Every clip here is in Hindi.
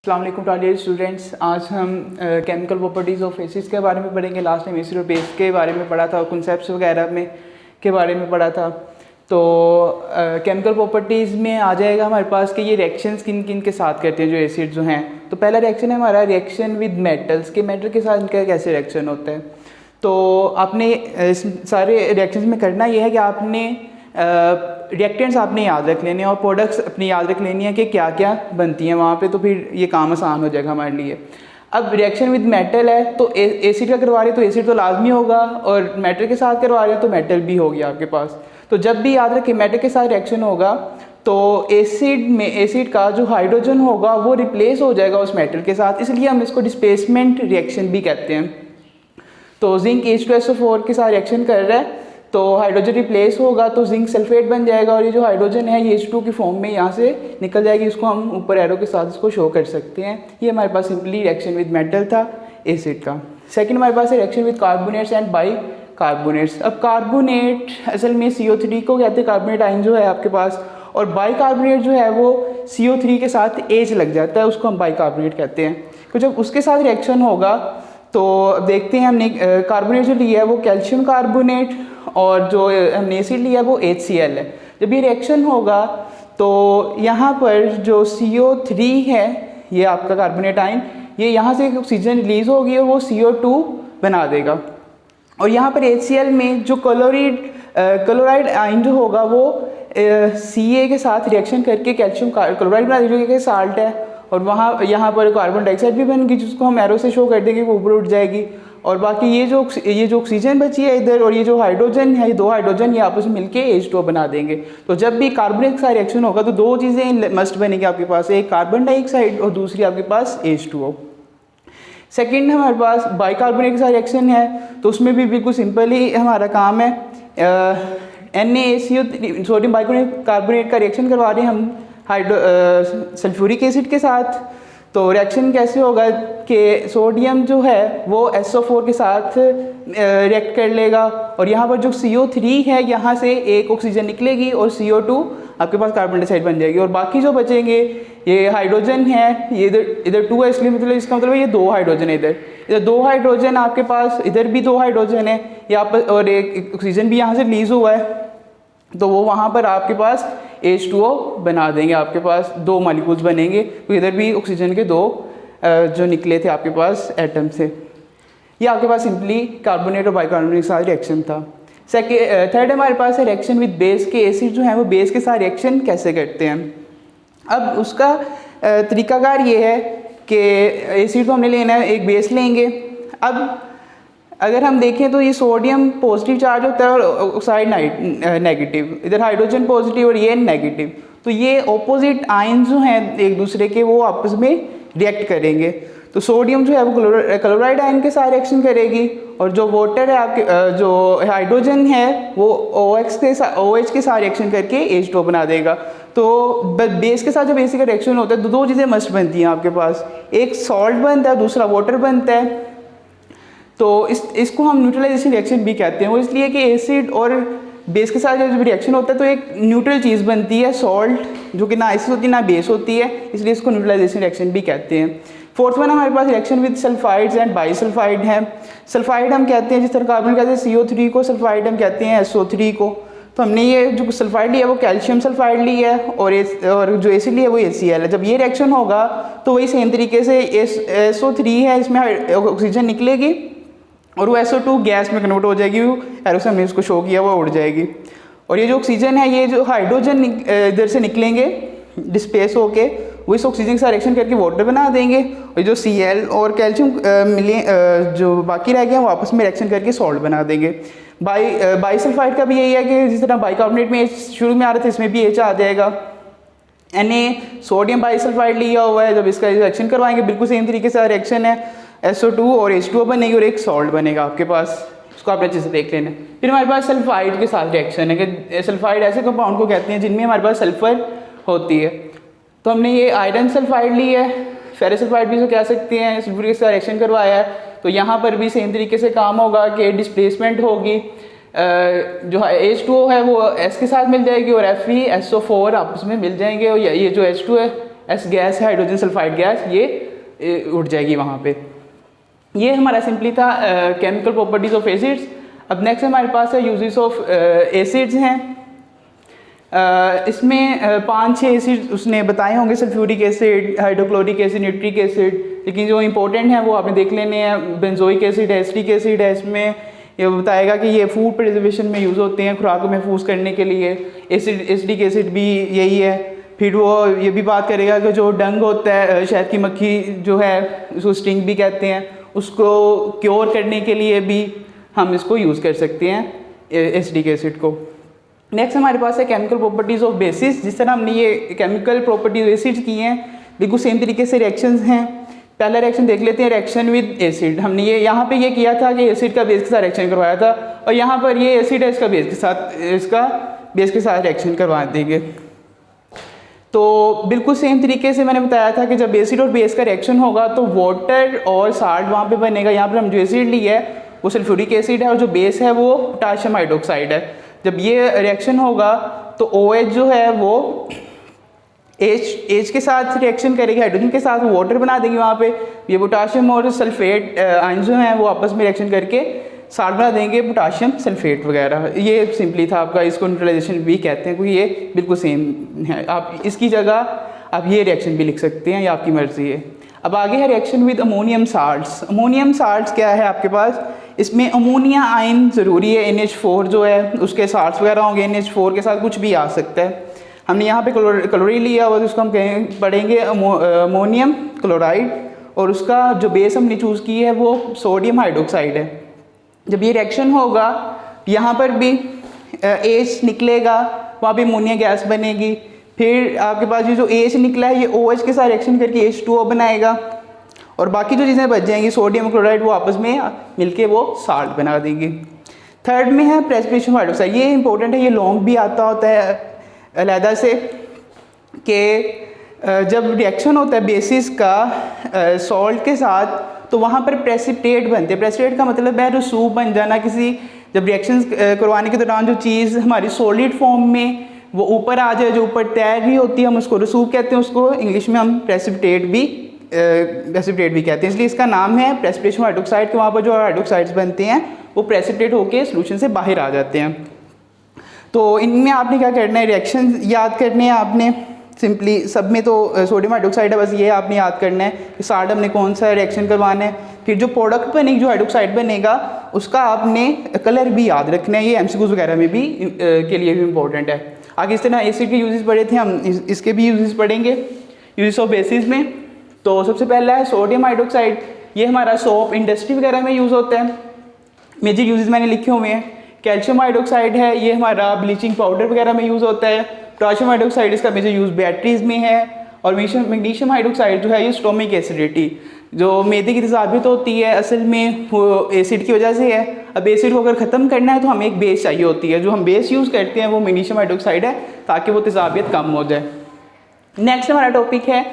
अस्सलाम वालेकुम डियर स्टूडेंट्स। आज हम केमिकल प्रॉपर्टीज़ ऑफ एसिड्स के बारे में पढ़ेंगे। लास्ट टाइम एसिड और बेस के बारे में पढ़ा था, कॉन्सेप्ट्स वगैरह में के बारे में पढ़ा था। तो केमिकल प्रॉपर्टीज़ में आ जाएगा हमारे पास कि ये रिएक्शंस किन किन के साथ करते हैं जो एसिड जो हैं। तो पहला रिएक्शन है हमारा रिएक्शन विद मेटल्स के मेटल के साथ इनका कैसे रिएक्शन होता है। तो आपने इस सारे रिएक्शंस में करना ये है कि आपने रिएक्टेंट्स आपने याद रख लेने हैं और प्रोडक्ट्स अपनी याद रख लेनी है कि क्या क्या बनती हैं वहाँ पे, तो फिर ये काम आसान हो जाएगा हमारे लिए। अब रिएक्शन विद मेटल है तो एसिड का करवा रहे हैं तो एसिड तो लाजमी होगा, और मेटल के साथ करवा रहे हैं तो मेटल भी हो गया आपके पास। तो जब भी याद रखें मेटल के साथ रिएक्शन होगा तो एसिड का जो हाइड्रोजन होगा वो रिप्लेस हो जाएगा उस मेटल के साथ, इसलिए हम इसको डिस्प्लेसमेंट रिएक्शन भी कहते हैं। तो जिंक H2SO4 के साथ रिएक्शन कर रहा है तो हाइड्रोजन रिप्लेस होगा तो जिंक सल्फेट बन जाएगा, और ये जो हाइड्रोजन है ये H2 की फॉर्म में यहाँ से निकल जाएगी। इसको हम ऊपर एरो के साथ इसको शो कर सकते हैं। ये हमारे पास सिंपली रिएक्शन विद मेटल था एसिड का। सेकंड हमारे पास है reaction with carbonates and by carbonates. अब कार्बोनेट असल में CO3 को कहते हैं, कार्बोनेट आयन जो है आपके पास, और बाई कार्बोनेट जो है वो CO3 के साथ H लग जाता है, उसको हम बाई कार्बोनेट कहते हैं। तो जब उसके साथ रिएक्शन होगा तो देखते हैं हमने कार्बोनेट जो लिया है वो कैल्शियम कार्बोनेट, और जो हमने एसिड लिया है वो HCl है। जब ये रिएक्शन होगा तो यहाँ पर जो CO3 है ये आपका कार्बोनेट आयन, ये यहाँ से ऑक्सीजन रिलीज होगी और वो CO2 बना देगा, और यहाँ पर HCl में जो क्लोराइड आयन जो होगा वो Ca के साथ रिएक्शन करके कैल्शियम क्लोराइड बना देगा जो कि साल्ट है, और वहाँ यहाँ पर कार्बन डाइऑक्साइड भी बन गई जिसको हम एरो से शो कर देंगे, वो ऊपर उठ जाएगी। और बाकी ये जो ऑक्सीजन बची है इधर और ये जो हाइड्रोजन है, ये दो हाइड्रोजन ये आपस में मिलके H2O बना देंगे। तो जब भी कार्बोनेट के साथ रिएक्शन होगा तो दो चीज़ें मस्ट बनेगी आपके पास, एक कार्बन डाइऑक्साइड और दूसरी आपके पास H2O। सेकेंड हमारे पास बाइकार्बोनेट के साथ रिएक्शन है तो उसमें भी बिल्कुल सिंपल ही हमारा काम है। NaCO3 सोडियम बाइकार्बोनेट का रिएक्शन करवा रहे हैं हम सल्फ्यूरिक एसिड के साथ। तो रिएक्शन कैसे होगा कि सोडियम जो है वो SO4 के साथ रिएक्ट कर लेगा, और यहाँ पर जो CO3 है यहाँ से एक ऑक्सीजन निकलेगी और CO2 आपके पास कार्बन डाइऑक्साइड बन जाएगी, और बाकी जो बचेंगे ये हाइड्रोजन है, ये इधर 2 है इसलिए मतलब इसका मतलब ये 2 हाइड्रोजन है, इधर 2 हाइड्रोजन आपके पास, इधर भी 2 हाइड्रोजन है यहाँ पर, और एक ऑक्सीजन भी यहाँ से रिलीज हुआ है, तो वो वहाँ पर आपके पास H2O बना देंगे। आपके पास 2 मॉलिक्यूल्स बनेंगे, तो इधर भी ऑक्सीजन के 2 जो निकले थे आपके पास एटम से। ये आपके पास सिंपली कार्बोनेट और बाइकार्बोनेट के साथ रिएक्शन था। थर्ड हमारे पास है रिएक्शन विद बेस के एसिड जो है वो बेस के साथ रिएक्शन कैसे करते हैं। अब उसका तरीकाकार ये है कि एसिड को हमने लेना है, एक बेस लेंगे। अब अगर हम देखें तो ये सोडियम पॉजिटिव चार्ज होता है और ऑक्साइड नेगेटिव, इधर हाइड्रोजन पॉजिटिव और ये नेगेटिव, तो ये ऑपोजिट आयन जो हैं एक दूसरे के वो आपस में रिएक्ट करेंगे। तो सोडियम जो है वो क्लोराइड आयन के साथ रिएक्शन करेगी, और जो वाटर है आपके जो हाइड्रोजन है वो OH के साथ रिएक्शन करके H2O बना देगा। तो बेस के साथ जब बेसिक रिएक्शन होता है तो 2 चीज़ें मस्ट बनती हैं आपके पास, एक सॉल्ट बनता है, दूसरा वाटर बनता है। तो इसको हम न्यूट्रलाइजेशन रिएक्शन भी कहते हैं, वो इसलिए कि एसिड और बेस के साथ जब रिएक्शन होता है तो एक न्यूट्रल चीज़ बनती है सॉल्ट, जो कि ना एसिड होती है ना बेस होती है, इसलिए इसको न्यूट्रलाइजेशन रिएक्शन भी कहते हैं। फोर्थ वन हमारे पास रिएक्शन विद सल्फाइड्स एंड बाईसल्फाइड है। सल्फाइड हम कहते हैं जिस तरह कार्बन कहते हैं CO3 को, सल्फाइड हम कहते हैं SO3 को। तो हमने ये जो सल्फाइड लिया है वो कैल्शियम सल्फाइड ली है, और जो एसिड लिया है वो HCl है। जब ये रिएक्शन होगा तो वही सेम तरीके से SO3 है, इसमें ऑक्सीजन निकलेगी और वो SO2 गैस में कन्वर्ट हो जाएगी, एरो से हमने इसको शो किया वो उड़ जाएगी। और ये जो ऑक्सीजन है, ये जो हाइड्रोजन इधर से निकलेंगे डिस्प्लेस होके, वो इस ऑक्सीजन के साथ रिएक्शन करके वाटर बना देंगे, और जो Cl और कैल्शियम मिले जो बाकी रह गए वो आपस में रिएक्शन करके सॉल्ट बना देंगे। बाईसल्फाइड का भी यही है कि जिस तरह बाइकार्बोनेट में शुरू में आ रहे थे इसमें भी H आ जाएगा। Na सोडियम बाईसल्फाइड लिया हुआ है, जब इसका रिएक्शन करवाएंगे बिल्कुल सेम तरीके से रिएक्शन है, SO2 और H2O बनेगी और एक सॉल्ट बनेगा आपके पास, इसको आप अच्छे से देख लेना। फिर हमारे पास सल्फाइड के साथ रिएक्शन है कि सल्फाइड ऐसे कंपाउंड को कहते हैं जिनमें हमारे पास सल्फर होती है। तो हमने ये आयरन सल्फाइड ली है, फेरस सल्फाइड भी इसे कह सकते हैं, सल्फर के साथ रिएक्शन करवाया है, तो यहाँ पर भी सेम तरीके से काम होगा कि डिस्प्लेसमेंट होगी, जो H2O है वो S के साथ मिल जाएगी और FeSO4 आपस में मिल जाएंगे, और ये जो H2 है एस गैस है, हाइड्रोजन सल्फाइड गैस, ये उड़ जाएगी वहाँ पे। ये हमारा सिंपली था केमिकल प्रॉपर्टीज़ ऑफ एसिड्स। अब नेक्स्ट हमारे पास है यूजेस ऑफ एसिड्स हैं। इसमें 5-6 एसिड उसने बताए होंगे, sulphuric acid, hydrochloric acid, Nutrich acid, लेकिन जो इंपॉर्टेंट है वो आपने देख लेने हैं। बेंजोइक एसिड है, एसिटिक एसिड है, इसमें ये बताएगा कि ये फूड प्रिजर्वेशन में यूज़ होते हैं, खुराक को महफूज करने के लिए। एसिडिक एसिड भी यही है। फिर वो ये भी बात करेगा कि जो डंग होता है, शहद की मक्खी जो है, उसको स्टिंग भी कहते हैं, उसको क्योर करने के लिए भी हम इसको यूज़ कर सकते हैं एसिडिक एसिड को। नेक्स्ट हमारे पास है केमिकल प्रॉपर्टीज़ ऑफ बेसिस। जिस तरह हमने ये केमिकल प्रॉपर्टीज एसिड्स की हैं, बिल्कुल सेम तरीके से रिएक्शंस हैं। पहला रिएक्शन देख लेते हैं, रिएक्शन विद एसिड। हमने ये यहाँ पे ये किया था कि एसिड का बेस के साथ रिएक्शन करवाया था, और यहाँ पर ये एसिड है, इसका बेस के साथ रिएक्शन करवा देंगे। तो बिल्कुल सेम तरीके से मैंने बताया था कि जब एसिड और बेस का रिएक्शन होगा तो वाटर और साल्ट वहाँ पे बनेगा। यहाँ पर हम जो एसिड ली है वो सल्फ्यूरिक एसिड है, और जो बेस है वो पोटाशियम हाइड्रोक्साइड है। जब ये रिएक्शन होगा तो OH जो है वो H के साथ रिएक्शन करेगी, हाइड्रोजन के साथ वाटर बना देंगे वहाँ पे। ये पोटाशियम और सल्फेट आयन जो हैं वो आपस में रिएक्शन करके साल्ट बना देंगे, पोटाशियम सल्फेट वगैरह। ये सिंपली था आपका, इसको न्यूट्रलाइजेशन भी कहते हैं, क्योंकि ये बिल्कुल सेम है। आप इसकी जगह आप ये रिएक्शन भी लिख सकते हैं, ये आपकी मर्जी है। अब आगे है reaction with ammonium salts. Ammonium salts क्या है आपके पास, इसमें अमोनिया आयन ज़रूरी है, NH4 जो है उसके साल्ट्स वगैरह होंगे, NH4 के साथ कुछ भी आ सकता है। हमने यहाँ पे क्लोरीन लिया हुआ, तो उसको हम पढ़ेंगे अमोनियम क्लोराइड, और उसका जो बेस हमने चूज़ की है वो सोडियम हाइड्रोक्साइड है। जब ये रिएक्शन होगा यहाँ पर भी H निकलेगा, वहाँ पे अमोनिया गैस बनेगी। फिर आपके पास ये जो H निकला है ये OH के साथ रिएक्शन करके H2O बनाएगा, और बाकी जो चीज़ें बच जाएंगी सोडियम क्लोराइड वो आपस में मिलके वो साल्ट बना देंगी। थर्ड में है प्रेसिपिटेशन हाइड्रोक्साइड। ये इंपॉर्टेंट है, ये लॉन्ग भी आता होता है अलहदा से, कि जब रिएक्शन होता है बेसिस का सॉल्ट के साथ तो वहाँ पर प्रेसिपिटेट बनते हैं। प्रेसिपिटेट का मतलब है रसूब बन जाना किसी, जब रिएक्शन करवाने के दौरान जो चीज़ हमारी सॉलिड फॉर्म में वो ऊपर आ जाए, जो ऊपर तैर रही होती है, हम उसको रसूब कहते हैं, उसको इंग्लिश में हम प्रेसिपिटेट भी कहते हैं। इसलिए इसका नाम है प्रेसिपिटेशन हाइड्रोक्साइड, कि वहाँ पर जो हाइड्रोक्साइड्स बनते हैं वो प्रेसिपिटेट होकर सोल्यूशन से बाहर आ जाते हैं। तो इनमें आपने क्या करना है, रिएक्शन याद करने हैं आपने। सिंपली सब में तो सोडियम हाइड्रोक्साइड है, बस ये आपने याद करना है कि साल्ट हमने कौन सा रिएक्शन करवाना है। फिर जो प्रोडक्ट बनेगी, जो हाइड्रोक्साइड बनेगा, उसका आपने कलर भी याद रखना है। ये MCQs वगैरह में भी के लिए भी इम्पोर्टेंट है। आगे इस तरह एसिड के यूजेस पढ़े थे, हम इसके भी यूजेस पढ़ेंगे यूजेस ऑफ बेसिस में। तो सबसे पहला है सोडियम हाइड्रोक्साइड। ये हमारा सोप इंडस्ट्री वगैरह में यूज़ होता है। मेजर यूजेस मैंने लिखे हुए हैं। कैल्शियम हाइड्रोक्साइड है, ये हमारा ब्लीचिंग पाउडर वगैरह में यूज़ होता है। पोटाशियम हाइड्रोक्साइड इसका मेजर यूज़ बैटरीज में है। और मैग्नीशियम हाइड्रोक्साइड जो है ये स्टोमिक एसिडिटी, जो मैदे की तेज़ाबियत होती है, असल में वो एसिड की वजह से है। अब एसिड को अगर ख़त्म करना है तो हमें एक बेस चाहिए होती है, जो हम बेस यूज़ करते हैं वो मैग्नीशियम हाइड्रोक्साइड है, ताकि वो तेज़ाबियत कम हो जाए। नेक्स्ट हमारा टॉपिक है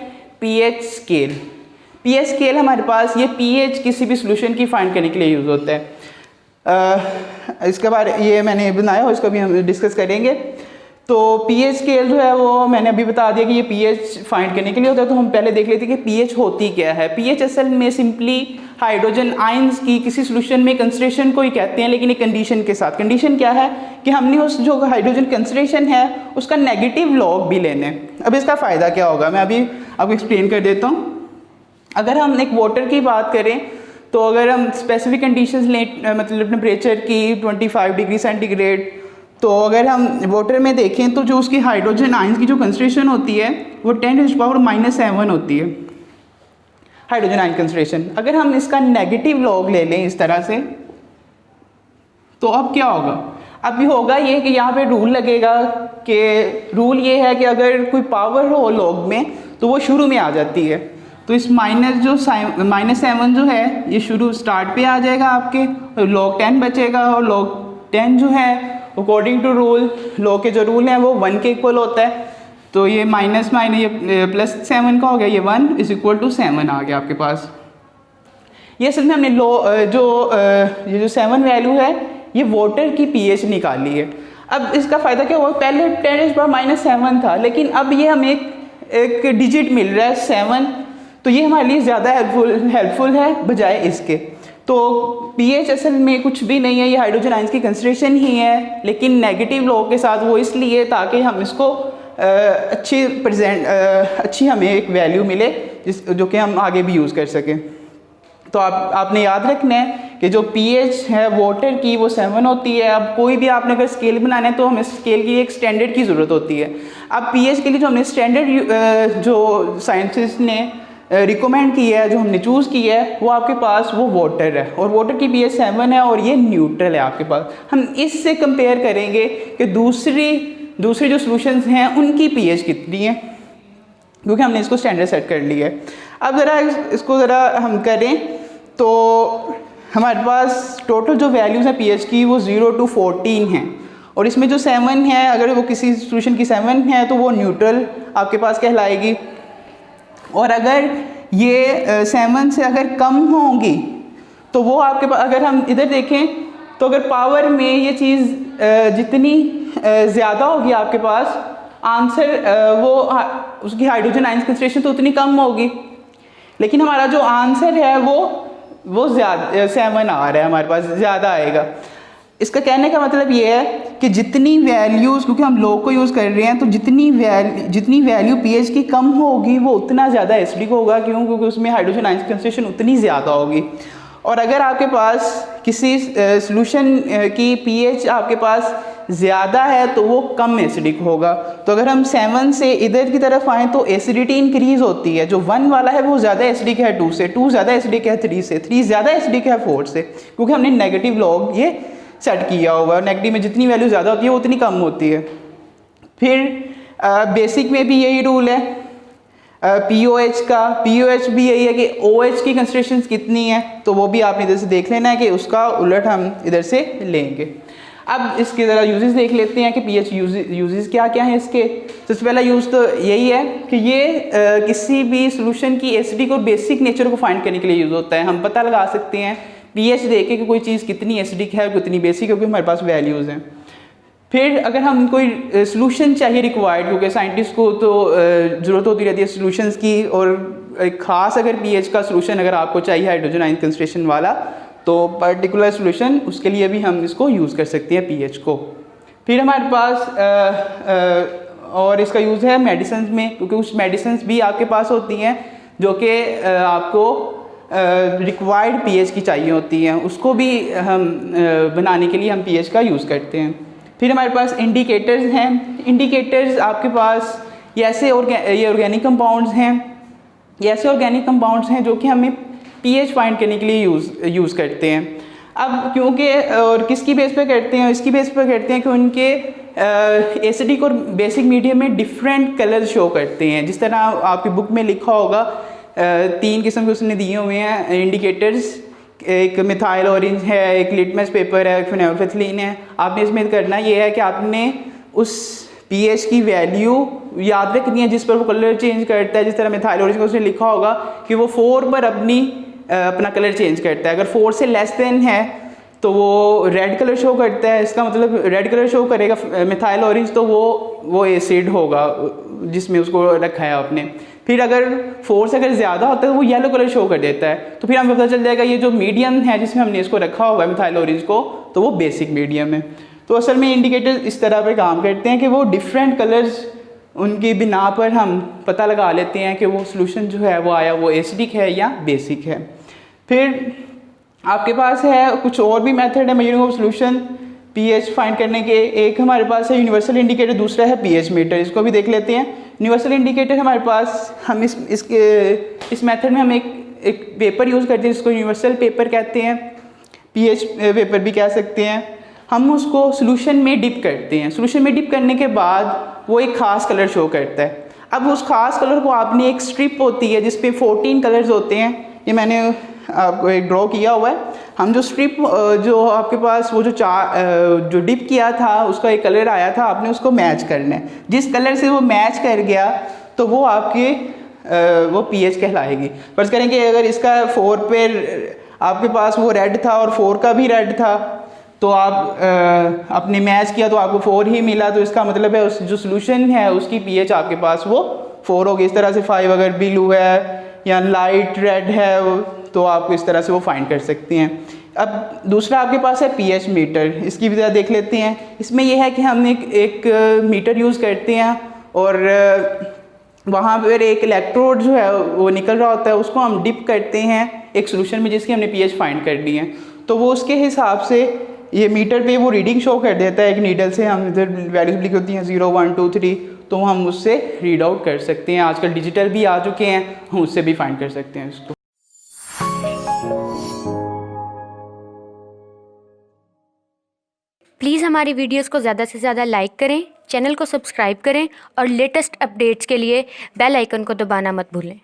pH स्केल। pH स्केल हमारे पास, ये pH किसी भी सोल्यूशन की फाइंड करने के लिए यूज़ होता है। इसके बारे ये मैंने बनाया हो, इसको भी हम डिस्कस करेंगे। तो pH स्केल जो है वो मैंने अभी बता दिया कि ये pH फाइंड करने के लिए होता है। तो हम पहले देख लेते हैं कि pH होती क्या है। pH असल में सिंपली हाइड्रोजन आयंस की किसी सोल्यूशन में कंसंट्रेशन को ही कहते हैं, लेकिन एक कंडीशन के साथ। कंडीशन क्या है कि हमने उस जो हाइड्रोजन कंसंट्रेशन है उसका नेगेटिव लॉग भी लेना है। अब इसका फ़ायदा क्या होगा मैं अभी आपको एक्सप्लेन कर देता हूँ। अगर हम एक वाटर की बात करें तो अगर हम स्पेसिफिक कंडीशंस लें, मतलब टेम्परेचर की 25 डिग्री सेंटीग्रेड, तो अगर हम वाटर में देखें तो जो उसकी हाइड्रोजन आयंस की जो कंसंट्रेशन होती है वो 10⁻⁻7 होती है, हाइड्रोजन आयन कंसंट्रेशन। अगर हम इसका नेगेटिव लॉग ले लें इस तरह से, तो अब क्या होगा, अब होगा ये कि यहाँ पे रूल लगेगा कि रूल ये है कि अगर कोई पावर हो लॉग में तो वो शुरू में आ जाती है। तो इस -7 जो है ये शुरू स्टार्ट पे आ जाएगा आपके, log 10 बचेगा, और log 10 जो है अकॉर्डिंग टू रूल, लॉग के जो रूल हैं वो 1 के इक्वल होता है। तो ये माइनस ये +7 का हो गया, ये 1 = 7 आ गया आपके पास। ये असल में हमने ये जो 7 वैल्यू है ये वाटर की pH निकाली है। अब इसका फ़ायदा क्या हुआ, पहले 10⁻⁻7 था, लेकिन अब ये हमें एक डिजिट मिल रहा है 7, तो ये हमारे लिए ज़्यादा हेल्पफुल है बजाय इसके। तो pH असल में कुछ भी नहीं है, ये हाइड्रोजन आयंस की कंसंट्रेशन ही है, लेकिन नेगेटिव लॉग के साथ वो इसलिए ताकि हम इसको अच्छी हमें एक वैल्यू मिले जो कि हम आगे भी यूज़ कर सकें। तो आपने याद रखना है कि जो pH है वाटर की वो 7 होती है। अब कोई भी आपने अगर स्केल बनाना है तो हमें स्केल की एक स्टैंडर्ड की ज़रूरत होती है। अब pH के लिए जो हमने स्टैंडर्ड जो साइंटिस्ट ने रिकमेंड किया है, जो हमने चूज़ किया है, वो आपके पास वो वाटर है और वाटर की pH 7 है और ये न्यूट्रल है आपके पास। हम इससे कंपेयर करेंगे कि दूसरी जो सॉल्यूशंस हैं उनकी pH कितनी है, क्योंकि हमने इसको स्टैंडर्ड सेट कर लिया है। अब ज़रा इसको ज़रा हम करें तो हमारे पास टोटल जो वैल्यूज़ हैं pH की वो 0 to 14 हैं, और इसमें जो 7 है, अगर वो किसी सॉल्यूशन की 7 है तो वो न्यूट्रल आपके पास कहलाएगी, और अगर ये 7 से अगर कम होंगी तो वो आपके पास, अगर हम इधर देखें तो अगर पावर में ये चीज़ जितनी ज़्यादा होगी आपके पास आंसर, वो उसकी हाइड्रोजन आयंस कंसंट्रेशन तो उतनी कम होगी, लेकिन हमारा जो आंसर है वो ज़्यादा 7 आ रहा है, हमारे पास ज़्यादा आएगा। इसका कहने का मतलब ये है कि जितनी वैल्यूज़, क्योंकि हम लोग को यूज़ कर रहे हैं, तो जितनी वैल्यू pH की कम होगी वो उतना ज़्यादा एसिडिक होगा, क्यों? क्योंकि उसमें हाइड्रोजन आयंस कंसंट्रेशन उतनी ज़्यादा होगी। और अगर आपके पास किसी सॉल्यूशन की pH आपके पास ज़्यादा है तो वो कम एसिडिक होगा। तो अगर हम 7 से इधर की तरफ आएँ तो एसिडिटी इंक्रीज़ होती है। जो 1 वाला है वो ज़्यादा एसिडिक है 2 से, 2 ज़्यादा एसिडिक है 3 से, 3 ज़्यादा एसिडिक है 4 से, क्योंकि हमने नेगेटिव लॉग ये सेट किया हुआ। नेगेटिव में जितनी वैल्यू ज़्यादा होती है वो उतनी कम होती है। फिर बेसिक में भी यही रूल है POH का। POH भी यही है कि OH की कंसंट्रेशंस कितनी है, तो वो भी आपने इधर से देख लेना है कि उसका उलट हम इधर से लेंगे। अब इसके ज़रा यूजेस देख लेते हैं कि pH यूजेस क्या क्या हैं इसके। सबसे पहला यूज़ तो यही है कि ये किसी भी सॉल्यूशन की एसिडिक और बेसिक नेचर को फाइंड करने के लिए यूज़ होता है। हम पता लगा सकते हैं pH देख के कि कोई चीज़ कितनी एसिडिक है और कितनी बेसिक है, क्योंकि हमारे पास वैल्यूज़ हैं। फिर अगर हम कोई सॉल्यूशन चाहिए रिक्वायर्ड, क्योंकि साइंटिस्ट को तो ज़रूरत होती रहती है सॉल्यूशंस की, और एक ख़ास अगर pH का सॉल्यूशन अगर आपको चाहिए हाइड्रोजन आयन कंसंट्रेशन वाला, तो पर्टिकुलर सॉल्यूशन उसके लिए भी हम इसको यूज़ कर सकते हैं pH को। फिर हमारे पास और इसका यूज़ है मेडिसिन में, क्योंकि कुछ मेडिसिन भी आपके पास होती हैं जो कि आपको रिक्वायर्ड pH की चाहिए होती हैं, उसको भी हम बनाने के लिए हम pH का यूज़ करते हैं। फिर हमारे पास इंडिकेटर्स हैं। इंडिकेटर्स आपके पास ये ऑर्गेनिक कंपाउंड्स हैं, ये ऐसे ऑर्गेनिक कंपाउंड्स हैं जो कि हमें pH फाइंड करने के लिए यूज़ करते हैं। अब क्योंकि और किसकी बेस पे करते हैं, इसकी बेस पे करते हैं कि उनके एसिडिक और बेसिक मीडियम में डिफरेंट कलर शो करते हैं। जिस तरह आपकी बुक में लिखा होगा 3 किस्म के उसने दिए हुए हैं इंडिकेटर्स, एक मिथाइल ऑरेंज है, एक लिटमस पेपर है, एक फिनाइलफेथिलीन है। आपने इसमें करना ये है कि आपने उस pH की वैल्यू याद रखनी है जिस पर वो कलर चेंज करता है। जिस तरह मिथाइल ऑरेंज को उसने लिखा होगा कि वो 4 पर अपना कलर चेंज करता है। अगर 4 से लेस देन है तो वो रेड कलर शो करता है, इसका मतलब रेड कलर शो करेगा मिथाइल ऑरेंज, तो वो एसिड होगा जिसमें उसको रखा है आपने। फिर अगर 4 से अगर ज़्यादा होता है तो वो येलो कलर शो कर देता है, तो फिर हमें पता चल जाएगा ये जो मीडियम है जिसमें हमने इसको रखा हुआ है मिथाइल ऑरेंज को, तो वो बेसिक मीडियम है। तो असल में इंडिकेटर इस तरह पे काम करते हैं कि वो डिफरेंट कलर्स उनकी बिना पर हम पता लगा लेते हैं कि वो सॉल्यूशन जो है वो आया वो एसिडिक है या बेसिक है। फिर आपके पास है कुछ और भी मेथड है measuring of solution pH find करने के। एक हमारे पास है यूनिवर्सल इंडिकेटर, दूसरा है pH मीटर। इसको भी देख लेते हैं। यूनिवर्सल इंडिकेटर हमारे पास हम इस मेथड में हम एक पेपर यूज़ करते हैं जिसको यूनिवर्सल पेपर कहते हैं, pH पेपर भी कह सकते हैं। हम उसको सॉल्यूशन में डिप करते हैं। सॉल्यूशन में डिप करने के बाद वो एक ख़ास कलर शो करता है। अब उस ख़ास कलर को आपने एक स्ट्रिप होती है जिस पे 14 कलर्स होते हैं, ये मैंने आपको एक ड्रॉ किया हुआ है। हम जो स्ट्रिप जो आपके पास वो जो डिप किया था उसका एक कलर आया था, आपने उसको मैच करना है। जिस कलर से वो मैच कर गया तो वो आपके वो pH कहलाएगी। फर्ज करें कि अगर इसका 4 पे आपके पास वो रेड था और 4 का भी रेड था, तो आप आपने मैच किया तो आपको 4 ही मिला, तो इसका मतलब है उस जो सॉल्यूशन है उसकी pH आपके पास वो 4 होगी, इस तरह से 5 अगर ब्लू है या लाइट रेड है तो आप इस तरह से वो फाइंड कर सकते हैं। अब दूसरा आपके पास है पीएच मीटर, इसकी भी ज़रा देख लेते हैं। इसमें यह है कि हम एक मीटर यूज़ करते हैं और वहाँ पर एक इलेक्ट्रोड जो है वो निकल रहा होता है, उसको हम डिप करते हैं एक सोल्यूशन में जिसकी हमने पीएच फाइंड कर ली है, तो वो उसके हिसाब से ये मीटर पे वो रीडिंग शो कर देता है। एक नीडल से हम इधर वैल्यूज लिखी होती हैं 0 1 2 3, तो हम उससे रीड आउट कर सकते हैं। आजकल डिजिटल भी आ चुके हैं, हम उससे भी फाइंड कर सकते हैं उसको। प्लीज़ हमारी वीडियोस को ज़्यादा से ज़्यादा लाइक करें, चैनल को सब्सक्राइब करें और लेटेस्ट अपडेट्स के लिए बेल आइकन को दबाना मत भूलें।